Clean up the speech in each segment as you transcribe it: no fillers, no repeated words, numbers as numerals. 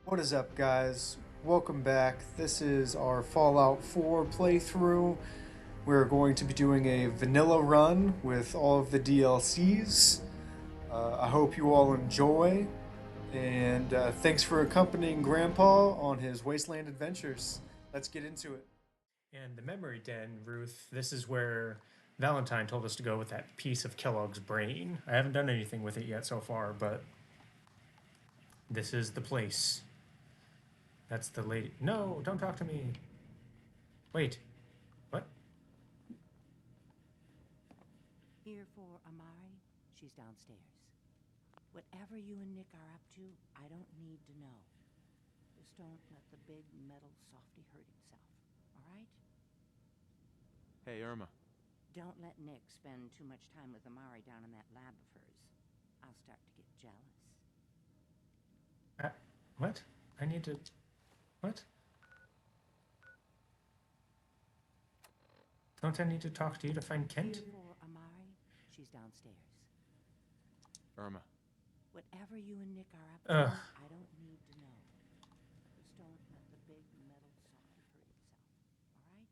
What is up, guys? Welcome back. This is our Fallout 4 playthrough. We're going to be doing a vanilla run with all of the DLCs. I hope you all enjoy, and thanks for accompanying Grandpa on his wasteland adventures. Let's get into it. And the memory den, Ruth, this is where Valentine told us to go with that piece of Kellogg's brain. I haven't done anything with it yet so far, but this is the place. That's the lady. No, don't talk to me. Wait. What? Here for Amari, she's downstairs. Whatever you and Nick are up to, I don't need to know. Just don't let the big metal softy hurt himself, all right? Hey, Irma. Don't let Nick spend too much time with Amari down in that lab of hers. I'll start to get jealous. What? I need to. What? Don't I need to talk to you to find Kent? Here for Amari, she's downstairs. Irma. Whatever you and Nick are up to, I don't need to know. Just don't let the big metal softy hurt himself, all right?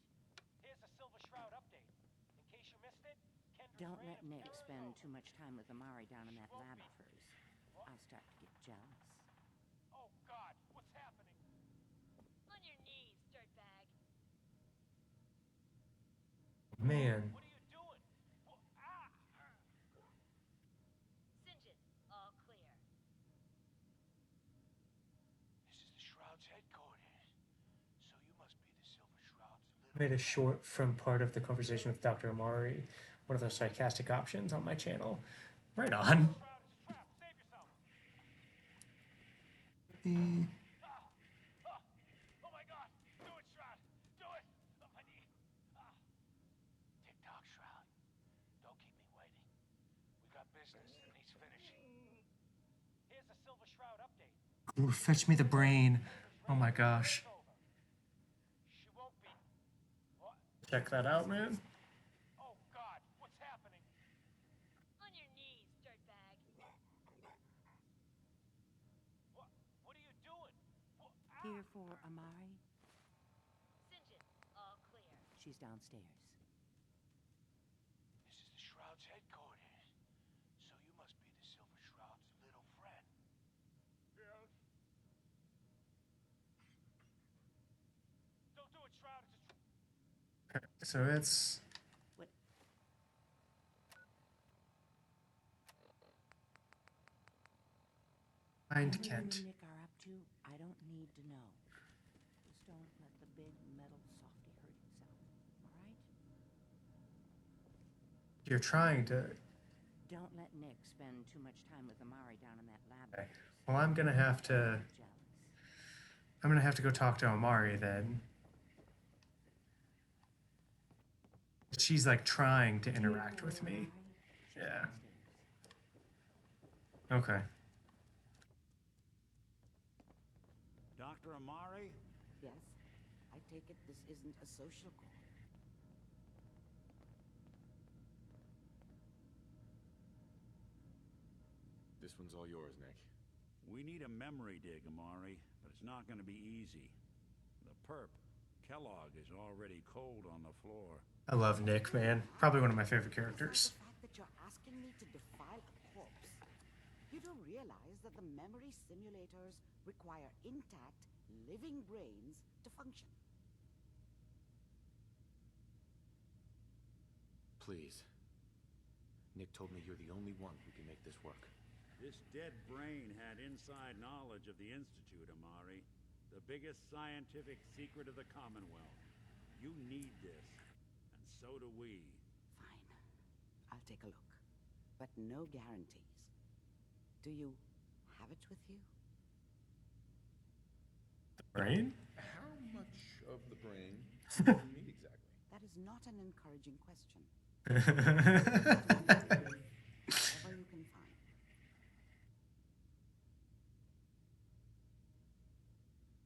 Here's a Silver Shroud update. In case you missed it, Kendrick's Don't reign let of Nick terror is spend over. too much time with Amari down in that lab of hers. I'll start to get jealous. Oh God, what's happening? On your knees, dirtbag. Man. What are you doing? Singe it. All clear. This is the Shroud's headquarters. So you must be the Silver Shroud's I made a short from part of the conversation with Dr. Amari, one of those sarcastic options on my channel. Right on. Shroud is trapped. Save yourself. The Oh my God. Do it, Shroud. Do it. Oh, my knee. Tick-tock, Shroud. Don't keep me waiting. We got business that needs finishing. Here's a Silver Shroud update. Ooh, fetch me the brain. Oh my gosh. She won't be. What? Check that out, man. Oh God, what's happening? On your knees, dirtbag. What are you doing? Here for Amari, Singe it. All clear. she's downstairs. This is the Shroud's headquarters. So you must be the Silver Shroud's little friend. Yes. Don't do it, Shroud. It's a So it's What? find Whatever you Kent. and Nick are up to, I don't need to know. Just don't let the big metal softy hurt himself, all right? You're trying to. Don't let Nick spend too much time with Amari down in that lab. Okay. Well, I'm gonna have to. Jealous. I'm gonna have to go talk to Amari then. She's like trying to interact with me. Yeah. Okay. Dr. Amari? Yes, I take it this isn't a social call. This one's all yours, Nick. We need a memory dig, Amari, but it's not going to be easy. The perp, Kellogg, is already cold on the floor. I love Nick, man. Probably one of my favorite characters. The fact that you're asking me to defile a corpse. You do realize that the memory simulators require intact, living brains to function. Please. Nick told me you're the only one who can make this work. This dead brain had inside knowledge of the Institute, Amari. The biggest scientific secret of the Commonwealth. You need this, and so do we. Fine. I'll take a look. But no guarantees. Do you have it with you? Brain? How much of the brain do you need exactly? That is not an encouraging question. Whatever you can find.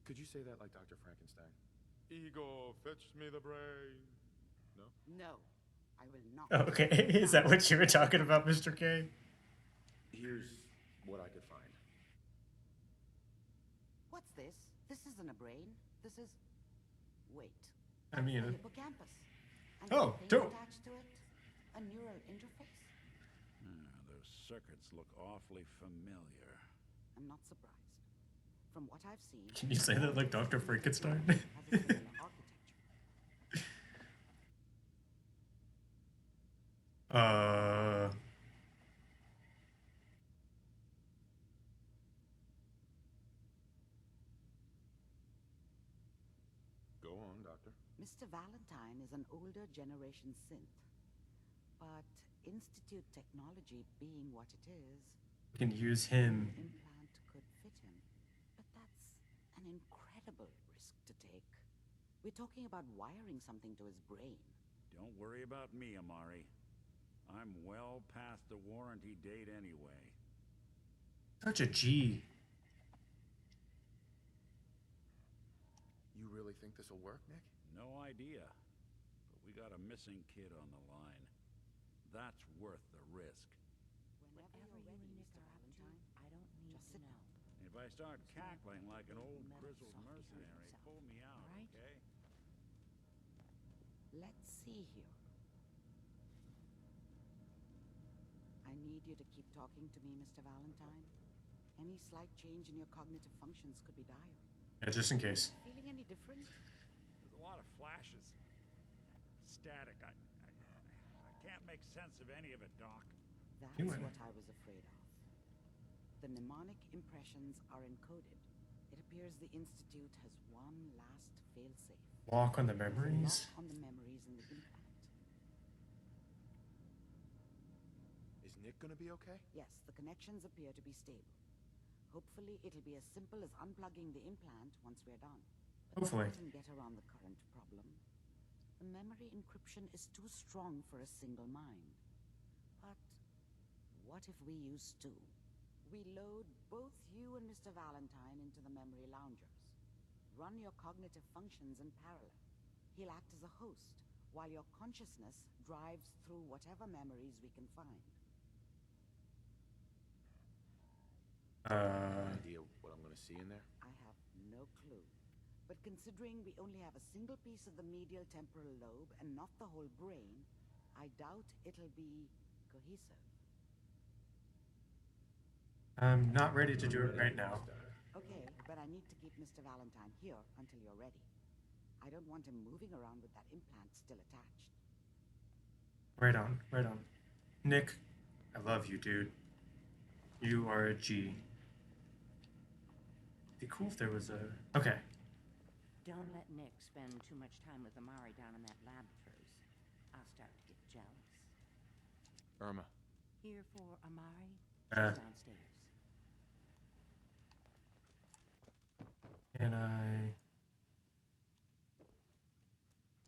Could you say that like Dr. Frankenstein? Ego, fetch me the brain. No? No, I will not. Okay, is that what you were talking about, Mr. K? Here's what I could find. What What's this? This isn't a brain. This is... Wait. I mean, The hippocampus. And oh, the thing dope. attached to it? A neural interface? Those circuits look awfully familiar. I'm not surprised. From what I've seen... Can you say that like Dr. Frankenstein? has a similar architecture. Go on, Doctor. Mr. Valentine is an older generation synth. But Institute technology being what it is, We can use him. an implant could fit him. But that's an incredible risk to take. We're talking about wiring something to his brain. Don't worry about me, Amari. I'm well past the warranty date anyway. Such a G. You really think this'll work, Nick? No idea. But we got a missing kid on the line. That's worth the risk. Whenever Whatever you're you ready, and Nick Mr. are up to, Valentine, I don't need just to sit know. down. If I start cackling like an old Metal grizzled softy hurt mercenary, himself. pull me out, All right? okay? Let's see here. I need you to keep talking to me, Mr. Valentine. Any slight change in your cognitive functions could be dire. Yeah, just in case. Feeling any different? There's a lot of flashes. Static. I can't make sense of any of it, Doc. That's You win. what I was afraid of. The mnemonic impressions are encoded. It appears the Institute has one last failsafe. Walk on the There's a memories. lock on the memories in the implant. Is Nick gonna be okay? Yes, the connections appear to be stable. Hopefully, it'll be as simple as unplugging the implant once we're done. But Hopefully. we can get around the current problem. The memory encryption is too strong for a single mind. But what if we use two? We load both you and Mr. Valentine into the memory loungers. Run your cognitive functions in parallel. He'll act as a host, while your consciousness drives through whatever memories we can find. Idea what I'm gonna see in there? I have no clue. But considering we only have a single piece of the medial temporal lobe and not the whole brain, I doubt it'll be cohesive. I'm not ready to do it right now. Okay, but I need to keep Mr. Valentine here until you're ready. I don't want him moving around with that implant still attached. Right on, right on. Nick, I love you, dude. You are a G. It'd be cool if there was a... Okay. Don't let Nick spend too much time with Amari down in that lab of hers. I'll start to get jealous. Irma. Here for Amari? Uh. She's downstairs. Can I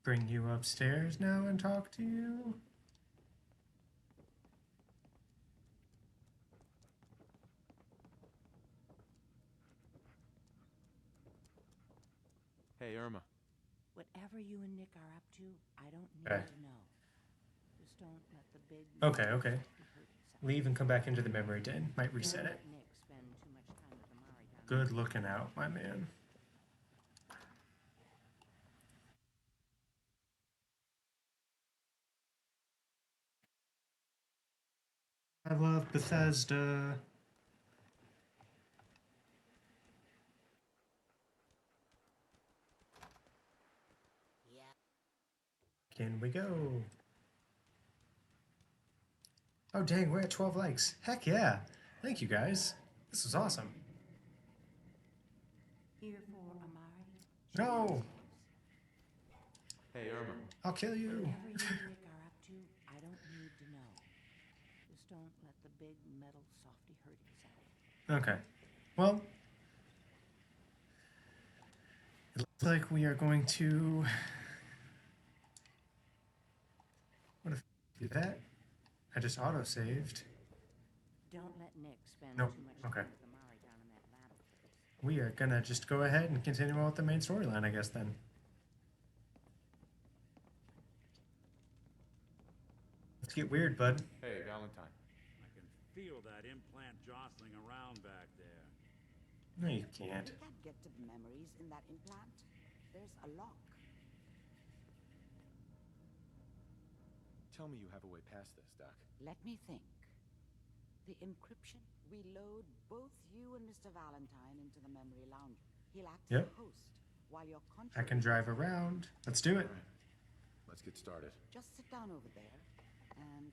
bring you upstairs now and talk to you? Hey, Irma. Whatever you and Nick are up to, I don't need Okay. to know. Just don't let the big Okay, metal okay. softy hurt himself. Leave and come back into the memory den. Might reset Don't it. let Nick spend too much time with Amari down Good looking out, my man. I love Bethesda. Can we go? Oh dang, we're at 12 likes. Heck yeah. Thank you guys. This is awesome. Here for Amari? She's No. downstairs. Hey, Irma. I'll kill you. Whatever you and Nick are up to, I don't need to know. Just don't let the big metal softy hurt himself. Okay. Well, it looks like we are going to... What if I do that? I just auto-saved. Don't let Nick spend Nope. too much time Okay. with Amari down in that lab of hers. We are gonna just go ahead and continue on with the main storyline, I guess, then. Let's get weird, bud. Hey, Valentine. I can feel that implant jostling around back there. No, you can't. We can't get to the memories in that implant. There's a lock. Tell me you have a way past this, Doc. Let me think. The encryption, we load both you and Mr. Valentine into the memory lounger. He'll act as a host while you're conscious. I can drive around. Let's do it. All right. Let's get started. Just sit down over there and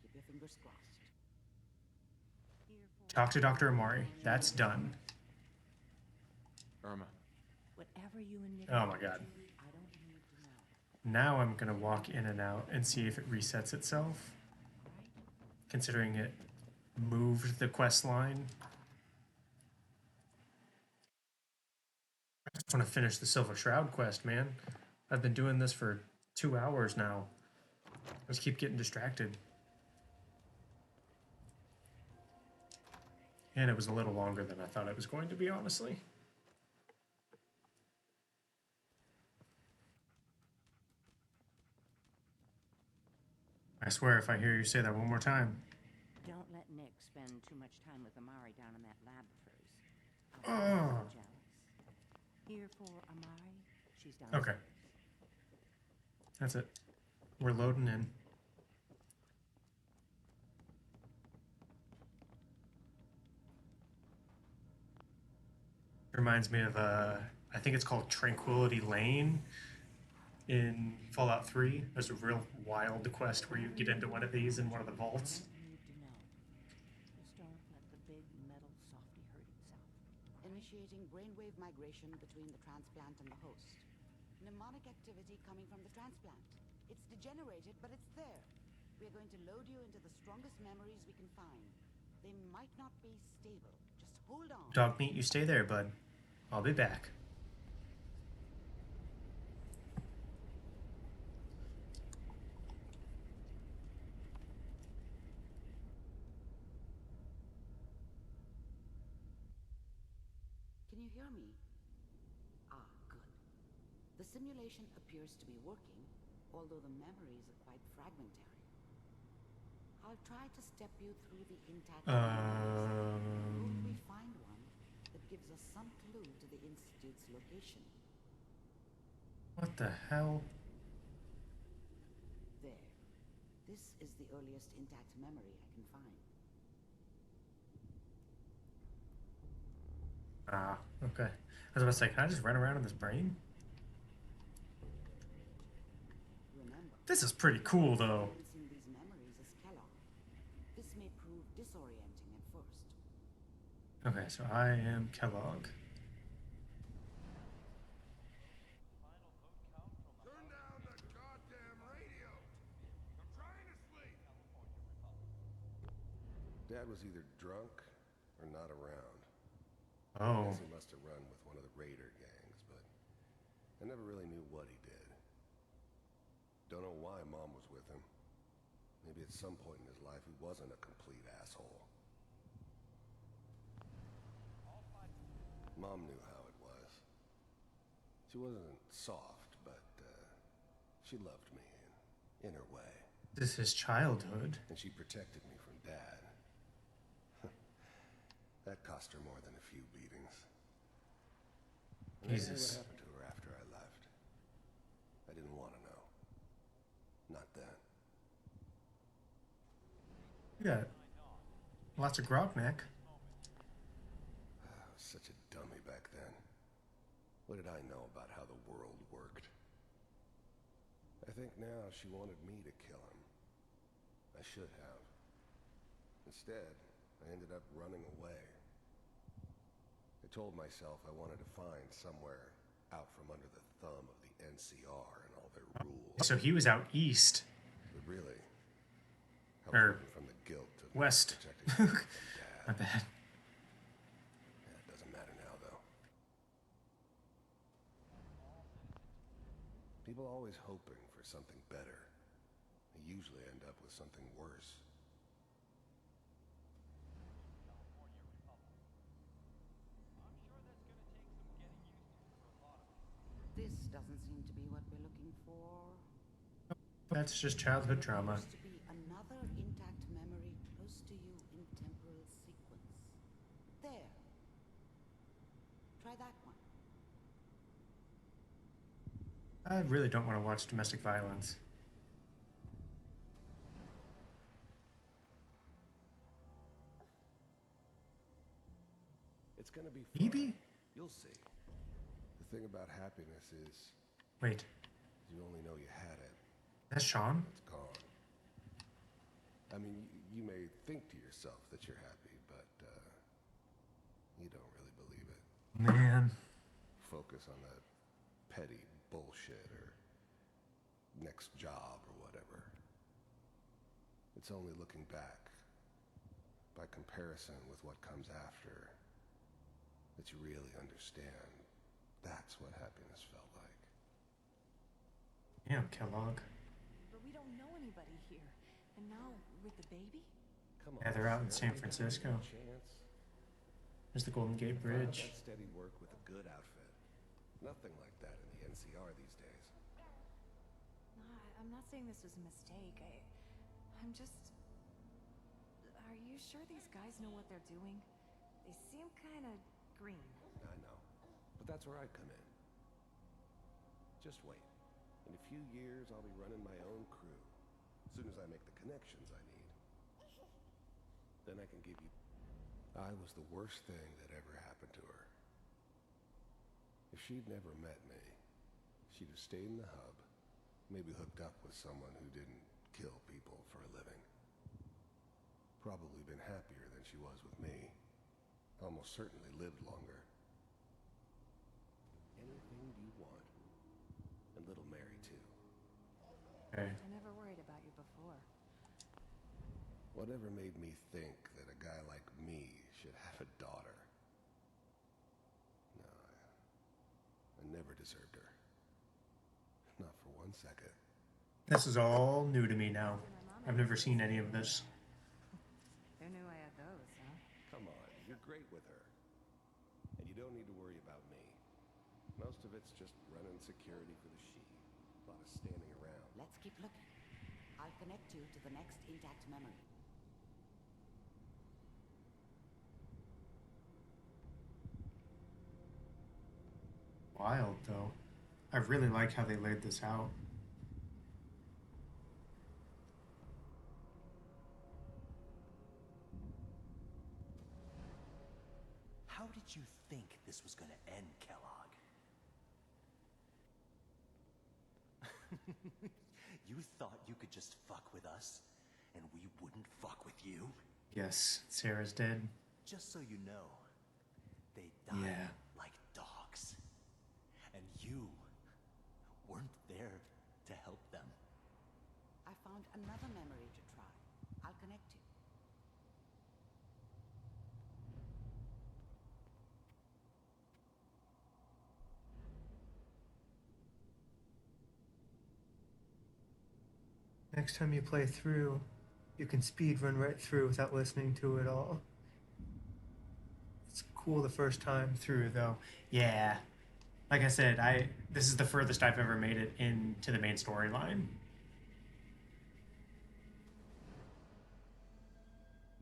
keep your fingers crossed. Talk to Dr. Amari. That's done. Irma. Whatever you and Nick Oh my God. I don't need to know. Now I'm gonna walk in and out and see if it resets itself. Considering it moved the quest line. I just want to finish the Silver Shroud quest, man. I've been doing this for 2 hours now. I just keep getting distracted. And it was a little longer than I thought it was going to be, honestly. I swear if I hear you say that one more time. Don't let Nick spend too much time with Amari down in that lab of hers. Oh. I'm so jealous. Here for Amari, she's downstairs. Okay. That's it. We're loading in. Reminds me of I think it's called Tranquility Lane in Fallout 3. There's a real wild quest where you get into one of these in one of the vaults. I don't need to know. Just don't let the big metal softy hurt itself. Initiating brainwave migration between the transplant and the host. Mnemonic activity coming from the transplant. It's degenerated, but it's there. We're going to load you into the strongest memories we can find. They might not be stable. Just hold on. Dog meat, you stay there, bud. I'll be back. Can you hear me? Ah, good. The simulation appears to be working, although the memories are quite fragmentary. I'll try to step you through the intact memories. Hope we find one that gives us some clue to the Institute's location. What the hell? There. This is the earliest intact memory I can find. Ah, okay. I was about to say, can I just run around in this brain? Remember, This is pretty cool, though. experiencing these memories is Kellogg. This may prove disorienting at first. Okay, so I am Kellogg. Turn down the goddamn radio. I'm trying to sleep. Dad was either drunk or not around. Oh. Guess he must have run with one of the raider gangs, but I never really knew what he did. Don't know why Mom was with him. Maybe at some point in his life he wasn't a complete asshole. Mom knew how it was. She wasn't soft, but she loved me in her way. This is childhood. And she protected me from Dad. That cost her more than a few beatings. And I knew Jesus. what happened to her after I left. I didn't want to know. Not then. You got lots of grog neck. I was such a dummy back then. What did I know about how the world worked? I think now she wanted me to kill him. I should have. Instead, I ended up running away. I told myself I wanted to find somewhere out from under the thumb of the NCR and all their rules. So he was out east. But really, I was Or running from the guilt of west. protecting my My dad. bad. Yeah, it doesn't matter now, though. People always hoping for something better. They usually end up with something worse. This doesn't seem to be what we're looking for. That's just childhood trauma. Seems to be another intact memory close to you in temporal sequence. There. that one. I really don't want to watch domestic violence. It's gonna be fun. Phoebe? You'll see. The thing about happiness is Wait, you only know you had it. that's Shaun? It's gone. I mean, you may think to yourself that you're happy, but you don't really believe it. Man. Focus on that petty bullshit or next job or whatever. It's only looking back, by comparison with what comes after, that you really understand. That's what happiness felt like. Yeah, Kellogg. But we don't know anybody here. And now, with the baby? Come on. Yeah, they're out in San Sarah, Francisco. give it a chance. There's the Golden Gate Find Bridge. that steady work with a good outfit. Nothing like that in the NCR these days. No, I'm not saying this was a mistake. I'm just... Are you sure these guys know what they're doing? They seem kind of green. I know. But that's where I come in. Just wait. In a few years, I'll be running my own crew. As soon as I make the connections I need. Then I can give you... I was the worst thing that ever happened to her. If she'd never met me, she'd have stayed in the hub, maybe hooked up with someone who didn't kill people for a living. Probably been happier than she was with me. Almost certainly lived longer. Anything you want. And little Mary, too. Okay. I never worried about you before. Whatever made me think that a guy like me should have a daughter? No, I never deserved her. Not for 1 second. This is all new to me now. I've never seen any of this. Who knew I had those, huh? Come on, you're great with her. And you don't need to worry about me. Most of it's just running security for the she. A lot of standing around. Let's keep looking. I'll connect you to the next intact memory. Wild, though. I really like how they laid this out. How did you think this was gonna end, Kellogg? You thought you could just fuck with us, and we wouldn't fuck with you? Yes, Sarah's dead. Just so you know, they died Yeah. like dogs. And you weren't there to help them. I found another memory to try. I'll connect you. Next time you play through, you can speed run right through without listening to it all. It's cool the first time through, though. Yeah. Like I said, this is the furthest I've ever made it into the main storyline.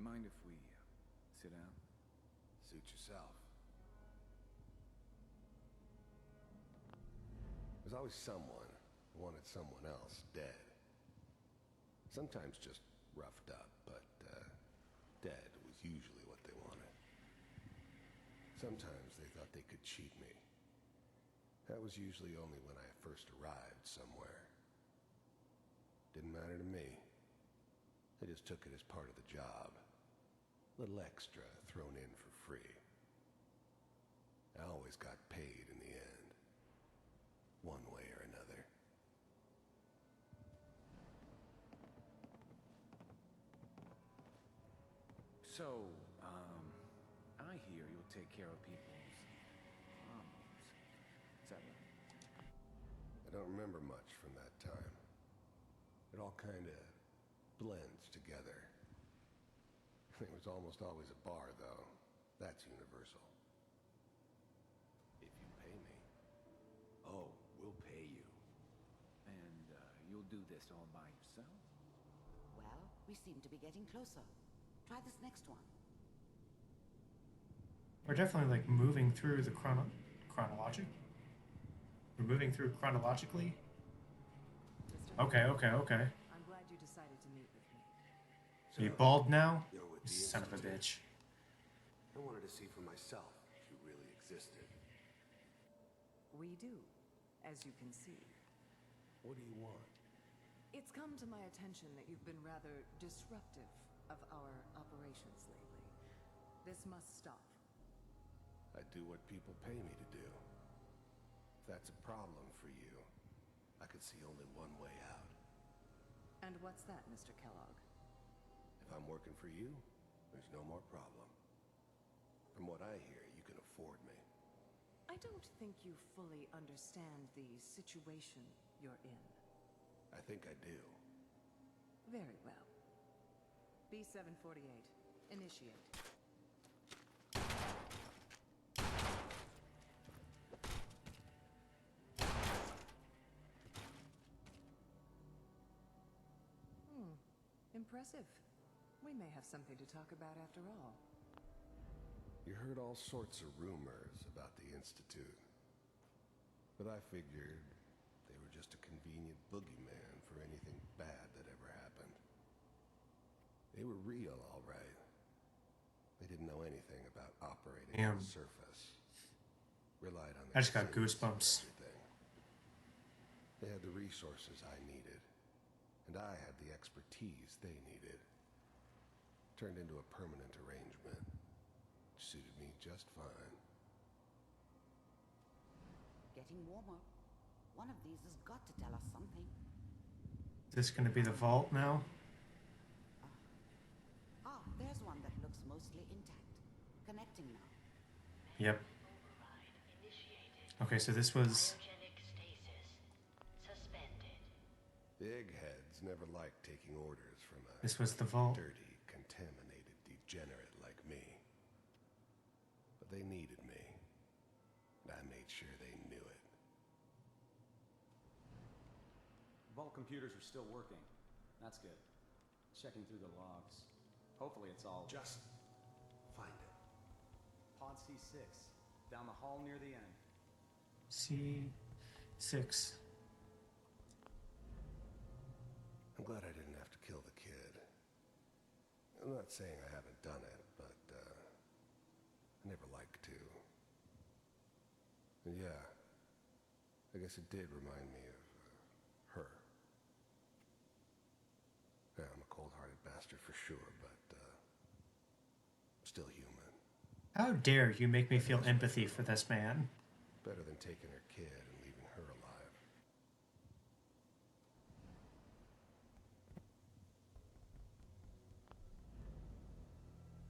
Mind if we sit down? Suit yourself. There's always someone who wanted someone else dead. Sometimes just roughed up, but dead was usually what they wanted. Sometimes they thought they could cheat me. That was usually only when I first arrived somewhere. Didn't matter to me. They just took it as part of the job. A little extra thrown in for free. I always got paid in the end. One way or another. So, I hear you'll take care of people's problems. Is that right? I don't remember much from that time. It all kind of blends together. It was almost always a bar, though. That's universal. If you pay me. Oh, we'll pay you. And, you'll do this all by yourself? Well, we seem to be getting closer. Try this next one. We're definitely like moving through the chronologic. We're moving through chronologically. Mr. Okay, okay, okay. I'm glad you decided to meet with me. So you bald now? You're with You the son of a Institute. bitch. I wanted to see for myself if you really existed. We do, as you can see. What do you want? It's come to my attention that you've been rather disruptive of our operations lately. This must stop. I do what people pay me to do. If that's a problem for you, I could see only one way out. And what's that, Mr. Kellogg? If I'm working for you, there's no more problem. From what I hear, you can afford me. I don't think you fully understand the situation you're in. I think I do. Very well. B-748, initiate. Impressive. We may have something to talk about after all. You heard all sorts of rumors about the Institute. But I figured they were just a convenient boogeyman for anything bad that ever happened. They were real, all right. They didn't know anything about operating on the surface. Relied on I just got their goosebumps. everything. They had the resources I needed, and I had the expertise they needed. Turned into a permanent arrangement. Suited me just fine. Getting warmer. One of these has got to tell us something. Is this going to be the vault now? There's one that looks mostly intact. Connecting now. Yep. Okay, so this was... The eggheads never liked taking orders from a This was the vault. dirty, contaminated degenerate like me. But they needed me, and I made sure they knew it. Vault computers are still working. That's good. Checking through the logs. Hopefully it's all... Just find it. Pod C6. Down the hall near the end. C6. I'm glad I didn't have to kill the kid. I'm not saying I haven't done it, but, I never like to. And yeah, I guess it did remind me of, her. Yeah, I'm a cold-hearted bastard for sure, but, still human. How dare you make me feel empathy for this man? Better than taking her kid and leaving her alive.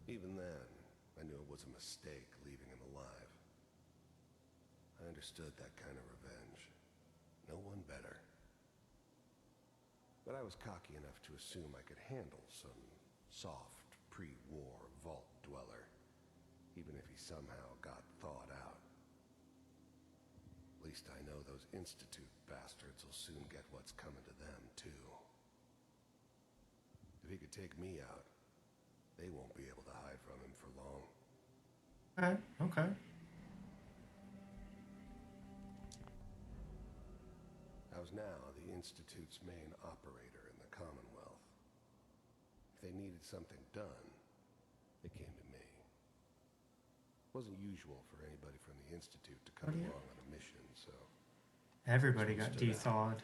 Even then, I knew it was a mistake leaving him alive. I understood that kind of revenge. No one better. But I was cocky enough to assume I could handle some soft, pre-war vault dweller, even if he somehow got thawed out. At least I know those Institute bastards will soon get what's coming to them, too. If he could take me out, they won't be able to hide from him for long. Okay, okay. I was now the Institute's main operator in the Commonwealth. If they needed something done, they came to me. It wasn't usual for anybody from the Institute to come along on a mission, so... Everybody got de-thawed.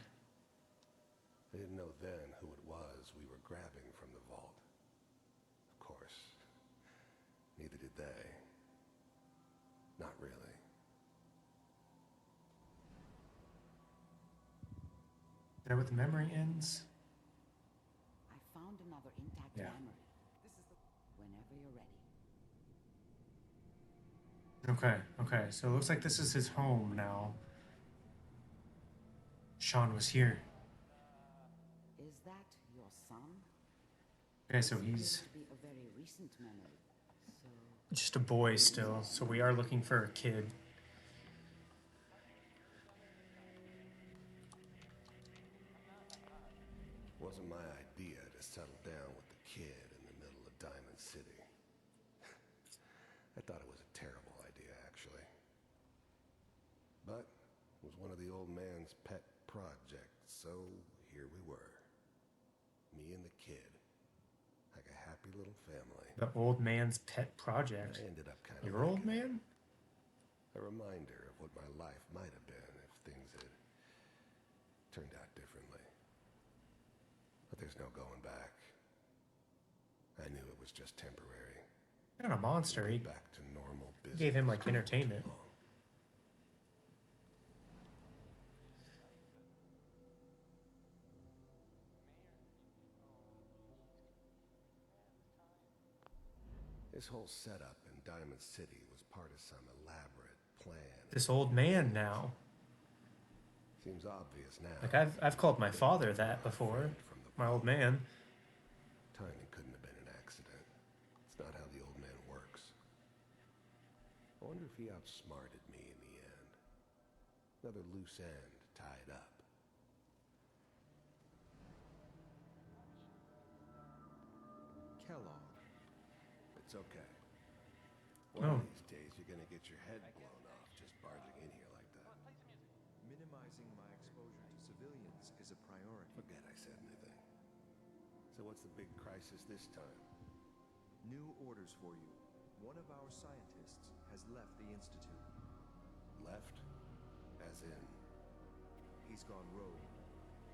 They didn't know then who it was we were grabbing from the vault. Of course, neither did they. Not really. Is that what the memory ends? I found another intact memory. This is whenever you're ready. Okay, okay. So it looks like this is his home now. Shaun was here. Is that your son? Okay, so he's To be a very recent memory. So just a boy still. So we are looking for a kid. Wasn't my idea to settle down with the kid in the middle of Diamond City. I thought it was a terrible idea, actually. was one of the old man's pet projects, so here we were. Me and the kid. Like a happy little family. The old man's pet project. I ended up kind of Your old man? A reminder of what my life might have been if things had turned out differently. But there's no going back. I knew it was just temporary. Not a monster. He back to normal business. Gave him like entertainment. This whole setup in Diamond City was part of some elaborate plan. This old man now. Seems obvious now. Like I've called my father that before. My old man. Timing couldn't have been an accident. It's not how the old man works. I wonder if he outsmarted me in the end. Another loose end tied up. Kellogg. It's okay. One of these days you're gonna get your head blown off just barging in here like that. Minimizing my exposure to civilians is a priority. Forget I said anything. So what's the big crisis this time? New orders for you. One of our scientists has left the Institute. Left? As in? He's gone rogue.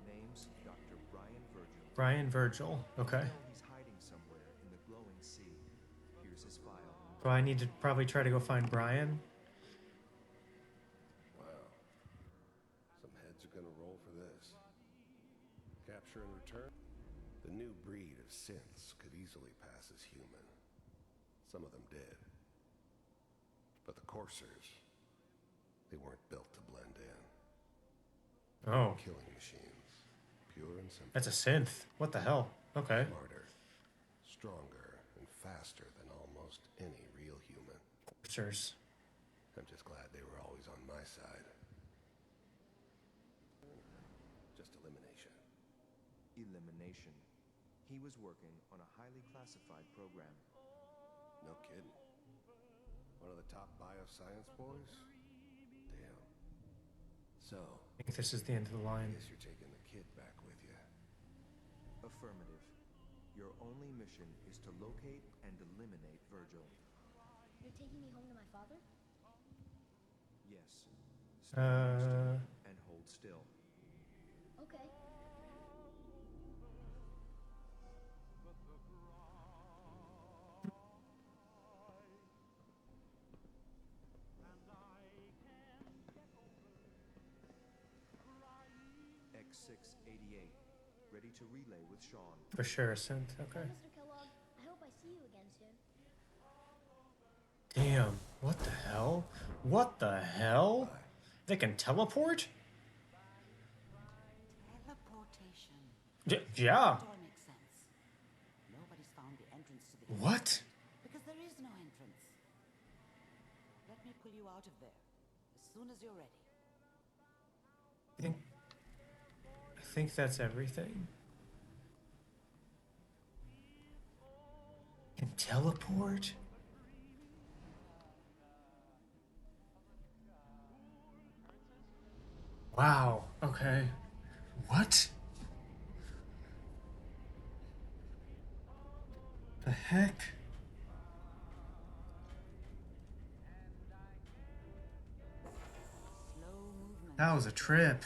Name's Dr. Brian Virgil. Brian Virgil. Okay. He's hiding somewhere in the glowing sea. Here's his file. So I need to probably try to go find Brian. Wow. Some heads are gonna roll for this. Capture and return? The new breed of synths could easily pass as human. Some of them did. But the coursers, they weren't built to blend in. Oh. Killing machines. Pure and simple. That's a synth. What the hell? Okay. Smarter, stronger, and faster than almost any real human. Coursers. I'm just glad they were always on my side. Just elimination. Elimination. He was working on a highly classified program. No kidding. One of the top bioscience boys? Damn. So, I think this is the end of the line. I guess you're taking the kid back with you. Affirmative. Your only mission is to locate and eliminate Virgil. You're taking me home to my father? Yes. Stand still and hold still. Okay. X688. Ready to relay with Shaun. For sure, a synth. Okay. Mr. Kellogg, I hope I see you again soon. Damn. What the hell? What the hell? They can teleport? Teleportation. Yeah. It all makes sense. Nobody's found the entrance to the What? Because there is no entrance. Let me pull you out of there as soon as you're ready. I think that's everything. Can teleport? Wow. Okay. What? The heck? Slow movement. That was a trip.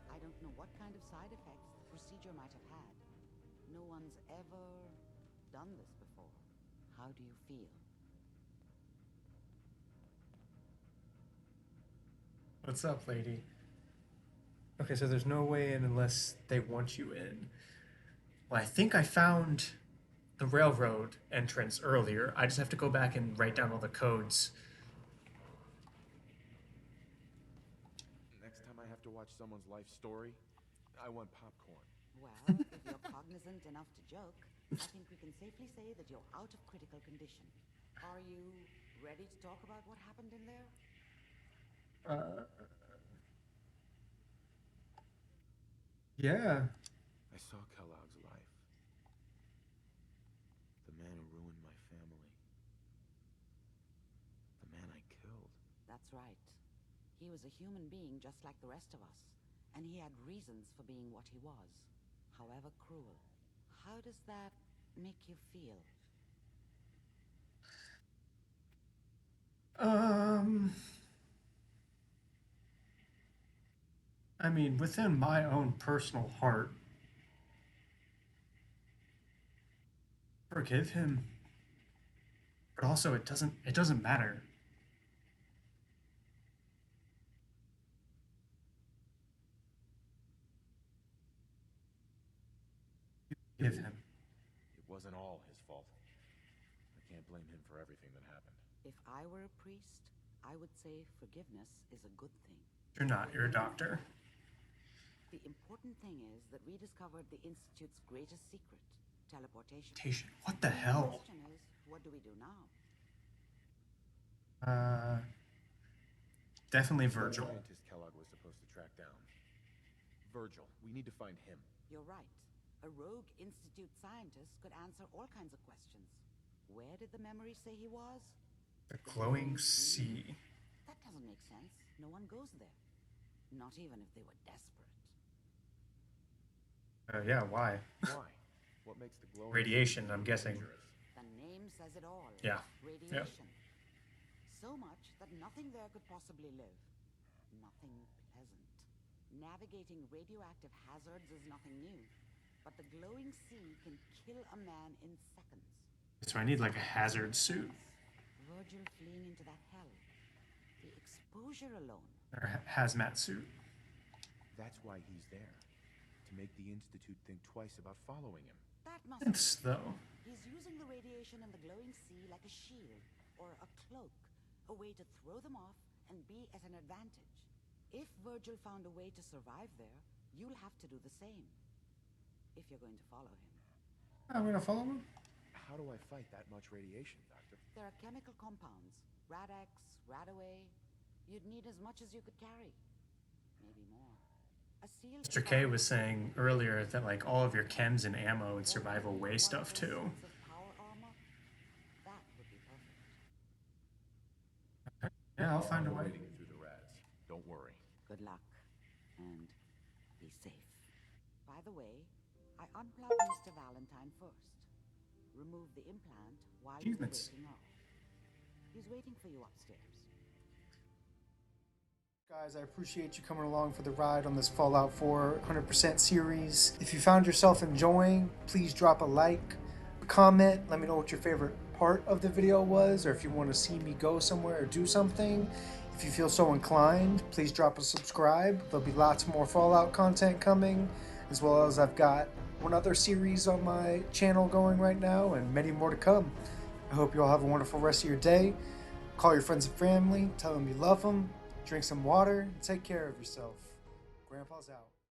I don't know what kind of side effects the procedure might have had. No one's ever done this before. How do you feel? What's up, lady? Okay, so there's no way in unless they want you in. Well, I think I found the railroad entrance earlier. I just have to go back and write down all the codes. Next time I have to watch someone's life story, I want popcorn. Well, if you're cognizant enough to joke, I think we can safely say that you're out of critical condition. Are you ready to talk about what happened in there? Yeah. I saw Kellogg's life. The man who ruined my family. The man I killed. That's right. He was a human being just like the rest of us, and he had reasons for being what he was, however cruel. How does that make you feel? I mean, within my own personal heart, forgive him, but also it doesn't matter. Forgive him. It wasn't all his fault. I can't blame him for everything that happened. If I were a priest, I would say forgiveness is a good thing. You're not. You're a doctor. The important thing is that we discovered the Institute's greatest secret, teleportation. What the hell? The question is, what do we do now? Definitely Virgil. The scientist Kellogg was supposed to track down. Virgil. We need to find him. You're right. A rogue Institute scientist could answer all kinds of questions. Where did the memory say he was? The glowing sea. That doesn't make sense. No one goes there. Not even if they were desperate. Yeah, why? Why? What makes the glowing Radiation, I'm guessing. dangerous? The name says it all. Yeah. Radiation. So much that nothing there could possibly live. Nothing pleasant. Navigating radioactive hazards is nothing new. But the glowing sea can kill a man in seconds. So I need like a hazard suit. Virgil fleeing into that hell. The exposure alone. Or hazmat suit. That's why he's there. To make the Institute think twice about following him. That must It's though. He's using the radiation in the glowing sea like a shield or a cloak, a way to throw them off and be at an advantage. If Virgil found a way to survive there, you'll have to do the same. If you're going to follow him. I'm gonna follow him? How do I fight that much radiation, Doctor? There are chemical compounds. Rad-X, Radaway. You'd need as much as you could carry. Maybe more. A seal Mr. K was saying earlier that like all of your chems and ammo and survival way stuff too. power armor? That would be perfect. Yeah, I'll find a way. Waiting through the rads. Don't worry. Good luck. And be safe. By the way, I unplugged Mr. Valentine first. Remove the implant while you were waking up. He's waiting for you upstairs. Guys, I appreciate you coming along for the ride on this Fallout 4 100% series. If you found yourself enjoying, please drop a like, a comment, let me know what your favorite part of the video was, or if you want to see me go somewhere or do something. If you feel so inclined, please drop a subscribe. There'll be lots more Fallout content coming, as well as I've got one other series on my channel going right now, and many more to come. I hope you all have a wonderful rest of your day. Call your friends and family, tell them you love them, drink some water, and take care of yourself. Grandpa's out.